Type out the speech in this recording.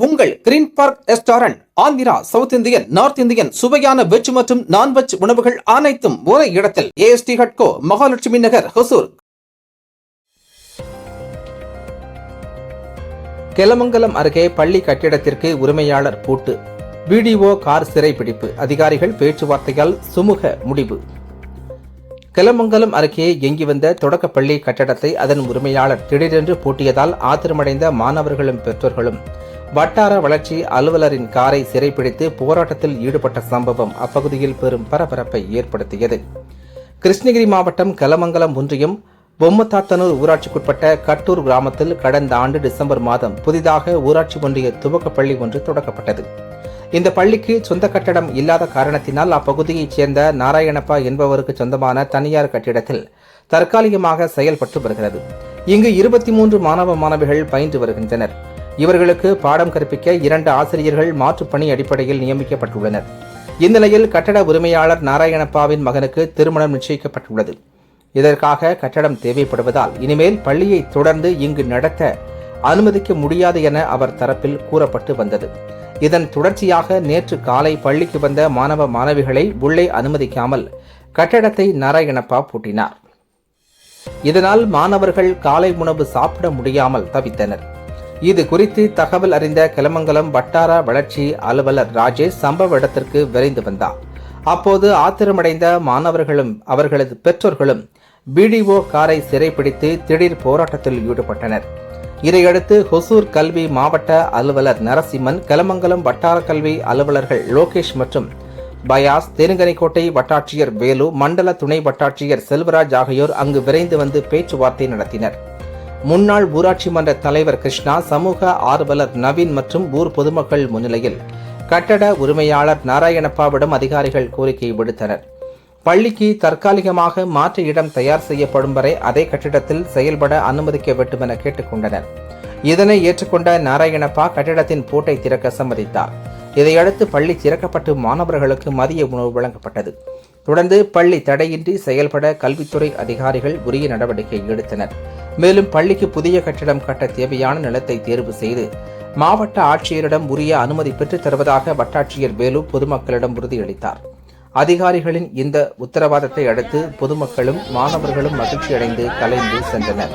உங்கள் green park restaurant Andhra, south Indian, north Indian சுவையான veg மற்றும் நான்வெஜ் உணவுகள் அனைத்தும் ஒரே இடத்தில். ஏஎஸ்டி ஹட்கோ, மகாலட்சுமி நகர், ஹொசூர். கெலமங்கலம் அருகே பள்ளி கட்டிடத்திற்கு உரிமையாளர் பூட்டு. வீடியோ கார் சிறைபிடிப்பு. அதிகாரிகள் பேச்சுவார்த்தையால் சுமூக முடிவு. கெலமங்கலம் அருகே இயங்கி வந்த தொடக்கப்பள்ளி கட்டடத்தை அதன் உரிமையாளர் திடீரென்று பூட்டியதால் ஆத்திரமடைந்த மாணவர்களும் பெற்றோர்களும் வட்டார வளர்ச்சி அலுவலரின் காரை சிறைப்பிடித்து போராட்டத்தில் ஈடுபட்ட சம்பவம் அப்பகுதியில் பெரும் பரபரப்பை ஏற்படுத்தியது. கிருஷ்ணகிரி மாவட்டம் கெலமங்கலம் ஒன்றியம் பொம்மத்தாத்தனூர் ஊராட்சிக்குட்பட்ட கட்டூர் கிராமத்தில் கடந்த ஆண்டு டிசம்பர் மாதம் புதிதாக ஊராட்சி ஒன்றிய துவக்கப்பள்ளி ஒன்று தொடக்கப்பட்டது. இந்த பள்ளிக்கு சொந்த கட்டடம் இல்லாத காரணத்தினால் அப்பகுதியைச் சேர்ந்த நாராயணப்பா என்பவருக்கு சொந்தமான தனியார் கட்டிடத்தில் தற்காலிகமாக செயல்பட்டு வருகிறது. இங்கு 23 மாணவ மாணவிகள் பயின்று வருகின்றனர். இவர்களுக்கு பாடம் கற்பிக்க 2 ஆசிரியர்கள் மாற்றுப்பணி அடிப்படையில் நியமிக்கப்பட்டுள்ளனர். இந்நிலையில் கட்டட உரிமையாளர் நாராயணப்பாவின் மகனுக்கு திருமணம் நிச்சயிக்கப்பட்டுள்ளது. இதற்காக கட்டடம் தேவைப்படுவதால் இனிமேல் பள்ளியை தொடர்ந்து இங்கு நடத்த அனுமதிக்க முடியாது என அவர் தரப்பில் கூறப்பட்டு வந்தது. இதன் தொடர்ச்சியாக நேற்று காலை பள்ளிக்கு வந்த மாணவ மாணவிகளை உள்ளே அனுமதிக்காமல் கட்டடத்தை நாராயணப்பா பூட்டினார். இதனால் மாணவர்கள் காலை உணவு சாப்பிட முடியாமல் தவித்தனர். இது குறித்து தகவல் அறிந்த கெலமங்கலம் வட்டார வளர்ச்சி அலுவலர் ராஜேஷ் சம்பவ இடத்திற்கு விரைந்து வந்தார். அப்போது ஆத்திரமடைந்த மாணவர்களும் அவர்களது பெற்றோர்களும் பிடிஓ காரை சிறைப்பிடித்து திடீர் போராட்டத்தில் ஈடுபட்டனர். இதையடுத்து ஹொசூர் கல்வி மாவட்ட அலுவலர் நரசிம்மன், கெலமங்கலம் வட்டார கல்வி அலுவலர்கள் லோகேஷ் மற்றும் பயாஸ், தேனுகனிக்கோட்டை வட்டாட்சியர் வேலு, மண்டல துணை வட்டாட்சியர் செல்வராஜ் ஆகியோர் அங்கு விரைந்து வந்து பேச்சுவார்த்தை நடத்தினர். முன்னாள் ஊராட்சி மன்ற தலைவர் கிருஷ்ணா, சமூக ஆர்வலர் நவீன் மற்றும் ஊர் பொதுமக்கள் முன்னிலையில் கட்டட உரிமையாளர் நாராயணப்பாவிடம் அதிகாரிகள் கோரிக்கை விடுத்தனர். பள்ளிக்கு தற்காலிகமாக மாற்று இடம் தயார் செய்யப்படும் வரை அதே கட்டிடத்தில் செயல்பட அனுமதிக்க வேண்டும் என கேட்டுக்கொண்டனர். இதனை ஏற்றுக்கொண்ட நாராயணப்பா கட்டிடத்தின் பூட்டை திறக்க சம்மதித்தார். இதையடுத்து பள்ளி திறக்கப்பட்டு மாணவர்களுக்கு மதிய உணவு வழங்கப்பட்டது. தொடர்ந்து பள்ளி தடையின்றி செயல்பட கல்வித்துறை அதிகாரிகள் உரிய நடவடிக்கை எடுத்தனர். மேலும் பள்ளிக்கு புதிய கட்டிடம் கட்ட தேவையான நிலத்தை தேர்வு செய்து மாவட்ட ஆட்சியரிடம் உரிய அனுமதி பெற்றுத் தருவதாக வட்டாட்சியர் வேலு பொதுமக்களிடம் உறுதியளித்தார். அதிகாரிகளின் இந்த உத்தரவாதத்தை அடுத்து பொதுமக்களும் மாணவர்களும் மகிழ்ச்சியடைந்து கலைந்து சென்றனர்.